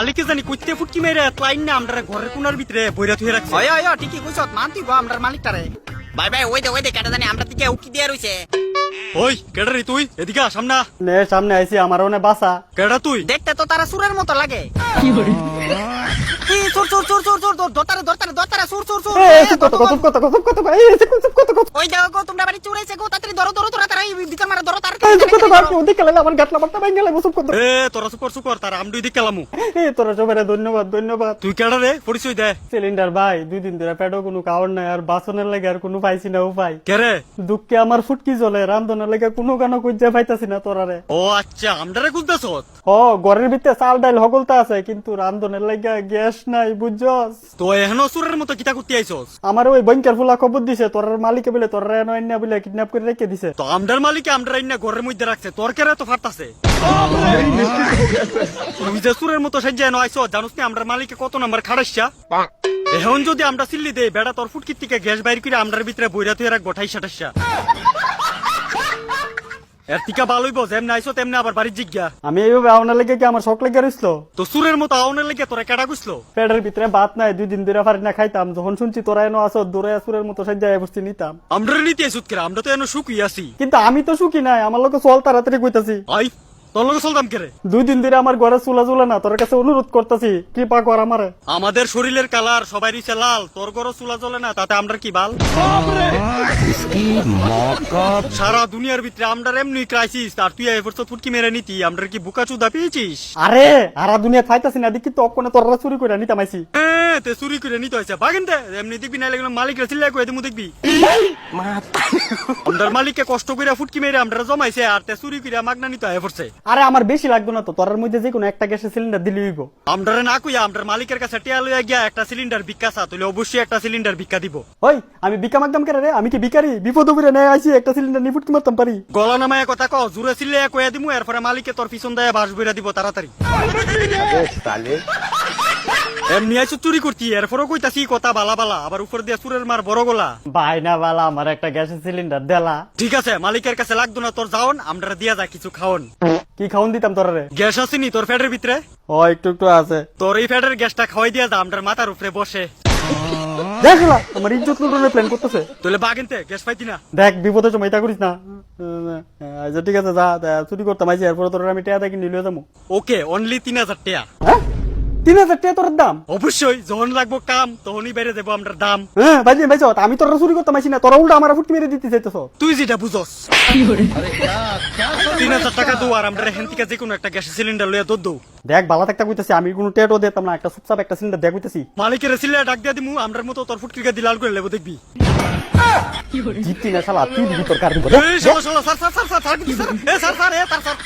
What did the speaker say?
মালিকে জানি কইতে ফুটকি মেরে লাইন না আমরা ঘরের কোনার ভিতরে বইরা থুয়ে রাখছে। ওই ওই ঠিকই কইছত মানতি গো আমরার মালিকটারে। ভাই ভাই ওই দে কেটা জানি আমরা দিকে উকি দিয়ে রইছে। ওই কেডা রে তুই? এদিকে আ সামনে আ। নে সামনে আইছি আমার ওনে বাসা। কেডা তুই? দেখতে তো তারা সুরের মতো লাগে। কি করে? কি সুর দরতারে সুর ওই দেখো গো তোমরা বাড়ি চুরাইছে গো তাড়াতাড়ি ধরো তাড়াতাড়ি ভিতর মারা ধরো তাড়াতাড়ি। আমার গাটলা মারতে ভাই গেলে বসব কত। এ তোরা সুকর তার আমডুই দিকে লামু। তোরা সবাই ধন্যবাদ। তুই কেডা রে? পরিচয় দে। সিলিন্ডার ভাই 2 দিন ধরে পেটও কোনো খাওয়ার নাই আর বাসনের লাগে আর কোনো পাইছি না উপায়। কে রে? দুঃখে আমার ফুটকি জ্বলে রান্ধনের লাগে কোনো গানো কইতে পাইতাছি না তোরারে। ও আচ্ছা আমডারে গুলতাছত। ও ঘরের ভিতরে চাল ডাল হগলতা আছে কিন্তু রান্ধনের লাগে গ্যাস নাই বুঝছস। তো এখনো সুরের মতো কিতা করতে আইছস? আমার ওই বইনকার ফুলা খবর দিছে তোর মালিকে বলে তোর এনে বলে কিডন্যাপ করে রেখে দিছে। তো আমডার মালিকে আমডার আইনা ঘরের মধ্যে রাখছে, তোর কেরে তো ফাটতাছে। তুই যে সুরের মতো সাজ্জা এনে আইছস জানোস না আমডার মালিকে কত নাম্বার খাড়াইছা? এখন যদি আমরা সিল্লি দেই বেড়া তোর ফুটকির থেকে গ্যাস বাইর করে আমডার ভিতরে বইরা তুই রাখবো 28-28। এর টিকা ভালোই বস এমনি আইসো তেমনি আবার বাড়ির জিজ্ঞা। আমি এইভাবে আওনার লেগে কি আমার শখ লেগে রইছিল? তো সুরের মতো আউনের লেগে তোরা কেডা গুছলো? পেটের ভিতরে ভাত নাই 2 দিন ধরে পারি না খাইতাম, যখন শুনছি তোরা এনো আসো দূরে সুরের মতো সাজ্জায় বসতে নিতাম। আমরা নিতে আইসুত কেরা? আমরা তো এনো সুখী আছি। কিন্তু আমি তো সুখী নাই, আমার লোক চল তাড়াতাড়ি কইতাছি। আই তোর লগে চলতাম কেরে? 2 দিন ধরে আমার ঘরে চুলা না, তোর কাছে অনুরোধ করতেছি কৃপা কর আমারে। আমাদের শরীরের কালার সবাই রিছে লাল, তোর ঘর চুলা জ্বলে না তাতে আমরা কি বাল? সারা দুনিয়ার ভিতরে আমরা এমনি ক্রাইসিস আর তুই এফোর্স ফুটকি মেরে নিতি, আমরা কি বুকা চুদা পেয়েছিস? আরে আরা দুনিয়া খাইতাছি না দেখি তো অকনে তোরা চুরি করে নিতাম আইছি। তে চুরি করে নিতে হয়েছে বাগেন দে এমনি দেখবি না লাগলো মালিক চিল্লা কই দিমু দেখবি। আমরার মালিককে কষ্ট কইরা ফুটকি মেরে আমরা জমাইছে আর তে চুরি কইরা মাগনা নিতে এফোর্সে। আরে আমার বেশি লাগবে না তো, তোর মধ্যে যে কোনো একটা গ্যাসের সিলিন্ডার দিলি হইব। আমরারে না কইয়া আমরার মালিকের কাছে টিয়া লইয়া গিয়া একটা সিলিন্ডার ভিক্ষা চা, তুই অবশ্যই একটা সিলিন্ডার ভিক্ষা দিব। ওই আমি ভিক্ষা মাগতাম কেন রে? আমি কি ভিখারি? বিপদ করে নেই আইছি একটা সিলিন্ডার নিয়ে ফুটকি মারতাম পারি? গলা নামায় কথা কও, জুরে চিল্লে কইয়া দিমু এরপরে মালিকে তোর পিছন দায়া বাস বইরা দিব তাড়াতাড়ি। এমনি আইছো চুরি করতি এরপরও কইতাছি কথা বালা বালা, আবার উপর দিয়া সুরের মার বড় গলা। ভাই না বালা আমার একটা গ্যাসের সিলিন্ডার দেলা। ঠিক আছে মালিকের কাছে লাগতো না তোর যাওন, আমরা দিয়া যা কিছু খাওন। কি খাওন দিতাম তোরা রে? গ্যাস আসেনি তোর ফ্যাটের ভিতরে? ও একটু আছে। তোর এই ফ্যাটের গ্যাসটা খাওয়াই দিয়া যা, আমরার মাথার উপরে বসে। দেখলা আমার ইজ্জত লুটানোর প্ল্যান করতেছে। তোলে বাগেনতে গ্যাস পাইতি না? দেখ বিপদের সময় এটা করিস না। আচ্ছা ঠিক আছে যা, চুরি করতাম আইছি এরপরে তোর আমি টেয়া দেখি নিয়ে যাবো। ওকে অনলি 3000 টাকা। হ্যাঁ 3000 টাকা তোর দাম? অবশ্যই যখন লাগবো কাম তখনই বেড়ে দেবো আমরা দাম। হ্যাঁ ভাই আমি তোরা চুরি করতাম আইছি না, তোরা উল্টা আমার ফুটকি মেরে দিতে চাইতেছ। তুই যেটা বুঝস 3000 টাকা দো আর আমরা হেন থেকে যে কোনো একটা গ্যাস সিলিন্ডার লইয়া দৌড় দৌ। দেখ বালা একটা কইতাছি, আমি কোনো টেটও দিতাম না, একটা চুপচাপ একটা সিলিন্ডার দেখ কইতাছি। মালিকের সিলে ডাক দিয়া দিমু আমরার মতো তোর ফুটকিকে দিলাল করে লেবো দেখবি। জিততি না শালা, তুই দিবি তোর কার দিব। এই শালা স্যার এ তার স্যার